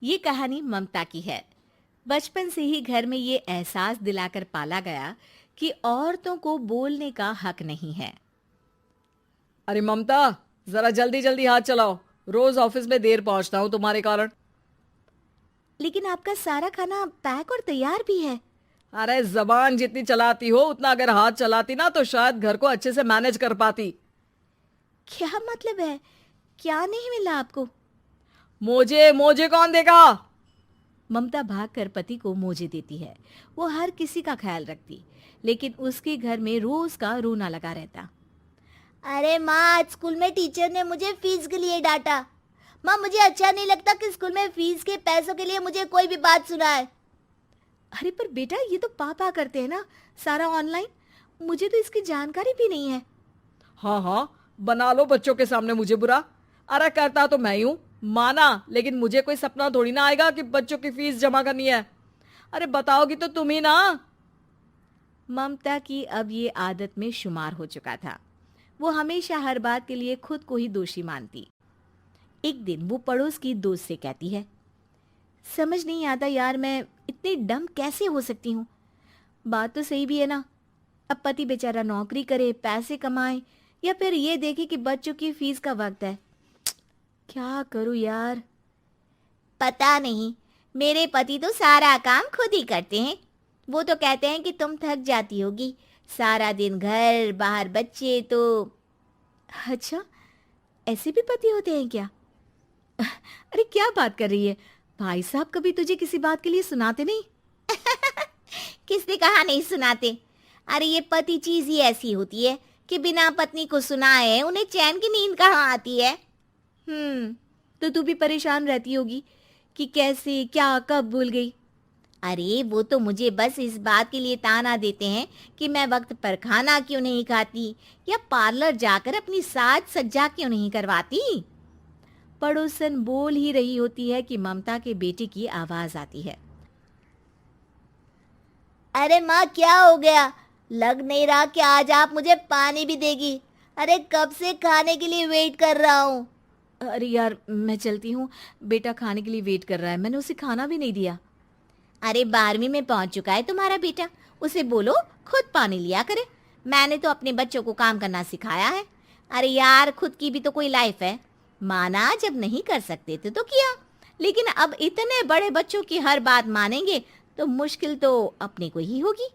ये कहानी ममता की है। बचपन से ही घर में ये एहसास दिलाकर पाला गया कि औरतों को बोलने का हक नहीं है। अरे ममता, जरा जल्दी जल्दी हाथ चलाओ। रोज ऑफिस में देर पहुंचता हूँ तुम्हारे कारण। लेकिन आपका सारा खाना पैक और तैयार भी है। अरे जबान जितनी चलाती हो उतना अगर हाथ चलाती ना तो शायद घर को अच्छे से मैनेज कर पाती। क्या मतलब है? क्या नहीं मिला आपको? मोजे मोजे कौन देगा? ममता भागकर पति को मोजे देती है। वो हर किसी का ख्याल रखती, लेकिन उसके घर में रोज का रोना लगा रहता। अरे माँ, आज स्कूल में टीचर ने मुझे फीस के लिए डांटा। माँ, मुझे अच्छा नहीं लगता कि स्कूल में फीस के पैसों के लिए मुझे कोई भी बात सुनाए। अरे पर बेटा, ये तो पापा करते हैं ना, सारा ऑनलाइन। मुझे तो इसकी जानकारी भी नहीं है। हाँ हाँ, बना लो बच्चों के सामने मुझे बुरा। अरे करता तो मैं ही हूँ, माना, लेकिन मुझे कोई सपना थोड़ी ना आएगा कि बच्चों की फीस जमा करनी है। अरे बताओगी तो तुम ही ना। ममता की अब ये आदत में शुमार हो चुका था। वो हमेशा हर बात के लिए खुद को ही दोषी मानती। एक दिन वो पड़ोस की दोस्त से कहती है, समझ नहीं आता यार, मैं इतनी डम कैसे हो सकती हूँ। बात तो सही भी है ना। अब पति बेचारा नौकरी करे, पैसे कमाए, या फिर ये देखे कि बच्चों की फीस का वक्त है। क्या करूँ यार। पता नहीं, मेरे पति तो सारा काम खुद ही करते हैं। वो तो कहते हैं कि तुम थक जाती होगी, सारा दिन घर बाहर बच्चे। तो अच्छा, ऐसे भी पति होते हैं क्या? अरे क्या बात कर रही है? भाई साहब कभी तुझे किसी बात के लिए सुनाते नहीं? किसने कहा नहीं सुनाते? अरे ये पति चीज ही ऐसी होती है कि बिना पत्नी को सुनाए उन्हें चैन की नींद कहाँ आती है। तो तू भी परेशान रहती होगी कि कैसे, क्या, कब भूल गई। अरे वो तो मुझे बस इस बात के लिए ताना देते हैं कि मैं वक्त पर खाना क्यों नहीं खाती या पार्लर जाकर अपनी साज सज्जा क्यों नहीं करवाती। पड़ोसन बोल ही रही होती है कि ममता के बेटे की आवाज आती है। अरे माँ, क्या हो गया? लग नहीं रहा कि आज आप मुझे पानी भी देगी। अरे कब से खाने के लिए वेट कर रहा हूँ। अरे यार, मैं चलती हूँ। बेटा खाने के लिए वेट कर रहा है, मैंने उसे खाना भी नहीं दिया। अरे 12वीं में पहुंच चुका है तुम्हारा बेटा, उसे बोलो खुद पानी लिया करे। मैंने तो अपने बच्चों को काम करना सिखाया है। अरे यार, खुद की भी तो कोई लाइफ है। माना जब नहीं कर सकते थे तो किया, लेकिन अब इतने बड़े बच्चों की हर बात मानेंगे तो मुश्किल तो अपने को ही होगी।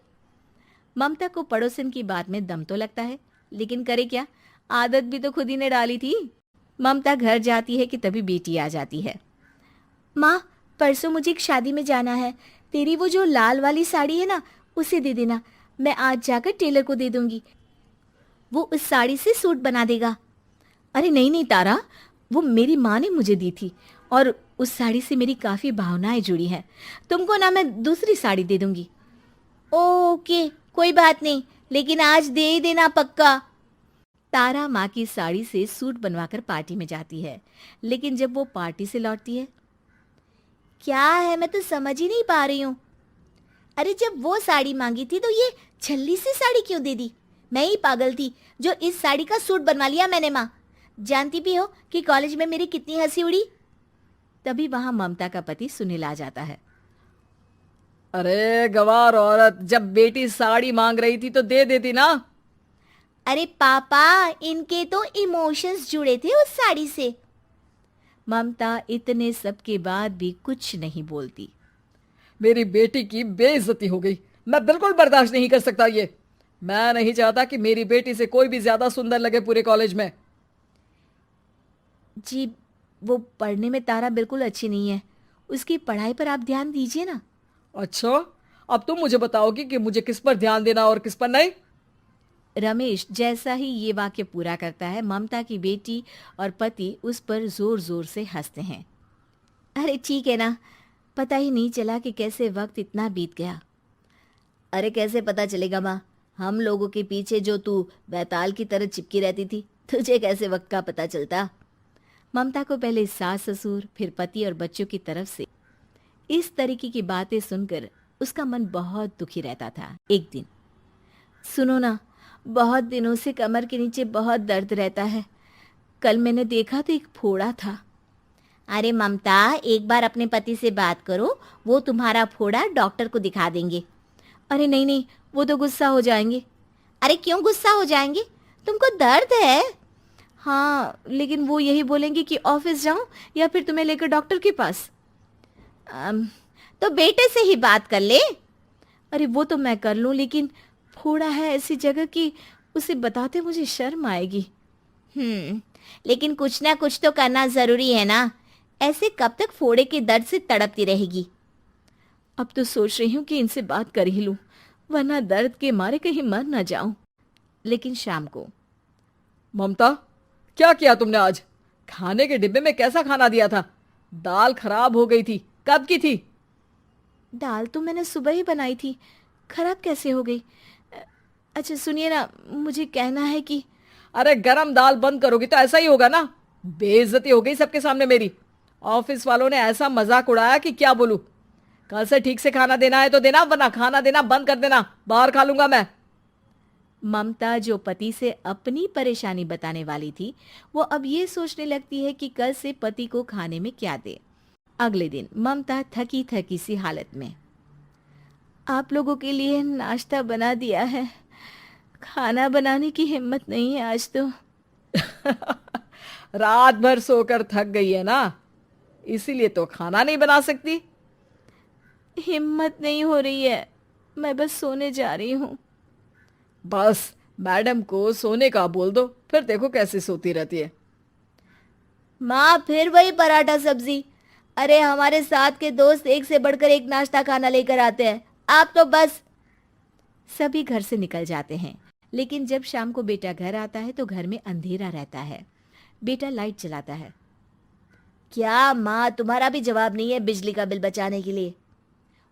ममता को पड़ोसन की बात में दम तो लगता है, लेकिन करे क्या, आदत भी तो खुद ही ने डाली थी। ममता घर जाती है कि तभी बेटी आ जाती है। माँ, परसों मुझे एक शादी में जाना है। तेरी वो जो लाल वाली साड़ी है ना, उसे दे देना। मैं आज जाकर टेलर को दे दूंगी, वो उस साड़ी से सूट बना देगा। अरे नहीं नहीं तारा, वो मेरी माँ ने मुझे दी थी और उस साड़ी से मेरी काफ़ी भावनाएं जुड़ी हैं। तुमको ना मैं दूसरी साड़ी दे दूंगी। ओके, कोई बात नहीं, लेकिन आज दे ही देना पक्का। तारा माँ की साड़ी से सूट बनवाकर पार्टी में जाती है, लेकिन जब वो पार्टी से लौटती है, क्या है, मैं तो समझ ही नहीं पा रही हूँ। अरे जब वो साड़ी मांगी थी तो ये छल्ली सी साड़ी क्यों दे दी? मैं ही पागल थी जो इस साड़ी का सूट बनवा लिया मैंने। माँ, जानती भी हो कि कॉलेज में मेरी कितनी हंसी उड़ी। तभी वहां ममता का पति सुनील आ जाता है। अरे गवार औरत, जब बेटी साड़ी मांग रही थी तो दे देती ना। अरे पापा, इनके तो इमोशंस जुड़े थे उस साड़ी से। ममता इतने सब के बाद भी कुछ नहीं बोलती। मेरी बेटी की बेइज्जती हो गई। मैं बिल्कुल बर्दाश्त नहीं कर सकता ये। मैं नहीं चाहता कि मेरी बेटी से कोई भी ज्यादा सुंदर लगे पूरे कॉलेज में। जी, वो पढ़ने में तारा बिल्कुल अच्छी नहीं है, उसकी पढ़ाई पर आप ध्यान दीजिए ना। अच्छा, अब तुम मुझे बताओगी कि मुझे किस पर ध्यान देना और किस पर नहीं। रमेश जैसा ही ये वाक्य पूरा करता है, ममता की बेटी और पति उस पर जोर जोर से हंसते हैं। अरे ठीक है ना, पता ही नहीं चला कि कैसे वक्त इतना बीत गया। अरे कैसे पता चलेगा माँ, हम लोगों के पीछे जो तू बैताल की तरह चिपकी रहती थी, तुझे कैसे वक्त का पता चलता? ममता को पहले सास ससुर, फिर पति और बच्चों की तरफ से इस तरीके की बातें सुनकर उसका मन बहुत दुखी रहता था। एक दिन, सुनो ना, बहुत दिनों से कमर के नीचे बहुत दर्द रहता है। कल मैंने देखा तो एक फोड़ा था। अरे ममता, एक बार अपने पति से बात करो, वो तुम्हारा फोड़ा डॉक्टर को दिखा देंगे। अरे नहीं नहीं, वो तो गुस्सा हो जाएंगे। अरे क्यों गुस्सा हो जाएंगे? तुमको दर्द है? हाँ, लेकिन वो यही बोलेंगे कि ऑफिस जाऊं या फिर तुम्हें लेकर डॉक्टर के पास। तो बेटे से ही बात कर ले। अरे वो तो मैं कर लूं, लेकिन फोड़ा है ऐसी जगह कि उसे बताते मुझे शर्म आएगी। लेकिन कुछ ना कुछ तो करना जरूरी है ना। ऐसे कब तक फोड़े के दर्द से तड़पती रहेगी? अब तो सोच रही हूँ कि इनसे बात कर ही लूं, वरना दर्द के मारे कहीं मर ना जाऊं। लेकिन शाम को, ममता, क्या किया तुमने आज? खाने के डिब्बे में कैसा खाना दिया था? दाल खराब हो गई थी। कब की थी? दाल तो मैंने सुबह ही बनाई थी, खराब कैसे हो गई? अच्छा सुनिए ना, मुझे कहना है कि अरे गरम दाल बंद करोगी तो ऐसा ही होगा ना। बेइज्जती हो गई सबके सामने मेरी। ऑफिस वालों ने ऐसा मजाक उड़ाया कि क्या बोलूं। कल से ठीक से खाना देना है तो देना, वरना खाना देना बंद कर देना। बाहर खा लूंगा मैं। ममता, जो पति से अपनी परेशानी बताने वाली थी, वो अब ये सोचने लगती है कि कल से पति को खाने में क्या दे। अगले दिन ममता थकी थकी सी हालत में, आप लोगों के लिए नाश्ता बना दिया है, खाना बनाने की हिम्मत नहीं है आज तो। रात भर सोकर थक गई है ना, इसीलिए तो खाना नहीं बना सकती। हिम्मत नहीं हो रही है, मैं बस सोने जा रही हूँ। बस मैडम को सोने का बोल दो, फिर देखो कैसे सोती रहती है। माँ, फिर वही पराठा सब्जी। अरे हमारे साथ के दोस्त एक से बढ़कर एक नाश्ता खाना लेकर आते हैं, आप तो बस। सभी घर से निकल जाते हैं, लेकिन जब शाम को बेटा घर आता है तो घर में अंधेरा रहता है। बेटा लाइट चलाता है। क्या माँ, तुम्हारा भी जवाब नहीं है बिजली का बिल बचाने के लिए?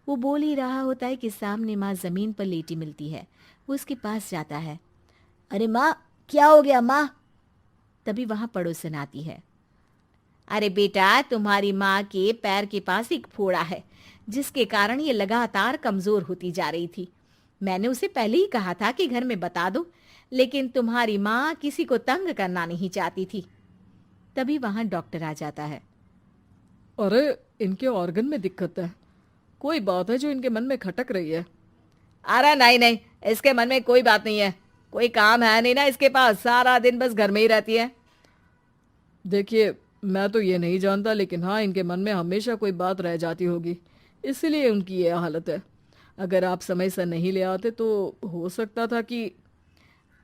वो बोल ही रहा होता है कि सामने माँ जमीन पर लेटी मिलती है। वो उसके पास जाता है। अरे माँ, क्या हो गया माँ? तभी वहां पड़ोसन आती है। अरे बेटा, तुम्हारी माँ के पैर के पास एक फोड़ा है, जिसके कारण ये लगातार कमजोर होती जा रही थी। मैंने उसे पहले ही कहा था कि घर में बता दो, लेकिन तुम्हारी माँ किसी को तंग करना नहीं चाहती थी। तभी वहां डॉक्टर आ जाता है। अरे इनके ऑर्गन में दिक्कत है, कोई बात है जो इनके मन में खटक रही है। अरे नहीं नहीं, इसके मन में कोई बात नहीं है। कोई काम है नहीं ना इसके पास, सारा दिन बस घर में ही रहती है। देखिए, मैं तो ये नहीं जानता, लेकिन हाँ, इनके मन में हमेशा कोई बात रह जाती होगी, इसीलिए उनकी ये हालत है। अगर आप समय से नहीं ले आते तो हो सकता था कि।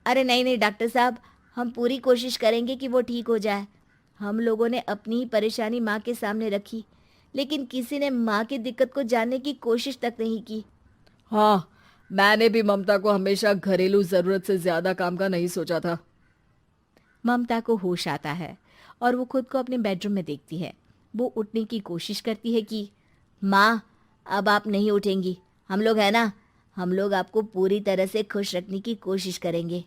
अरे नहीं नहीं डॉक्टर साहब, हम पूरी कोशिश करेंगे कि वो ठीक हो जाए। हम लोगों ने अपनी ही परेशानी माँ के सामने रखी, लेकिन किसी ने माँ की दिक्कत को जानने की कोशिश तक नहीं की। हाँ, मैंने भी ममता को हमेशा घरेलू जरूरत से ज्यादा काम का नहीं सोचा था। ममता को होश आता है और वो खुद को अपने बेडरूम में देखती है। वो उठने की कोशिश करती है कि माँ, अब आप नहीं उठेंगी। हम लोग है ना, हम लोग आपको पूरी तरह से खुश रखने की कोशिश करेंगे।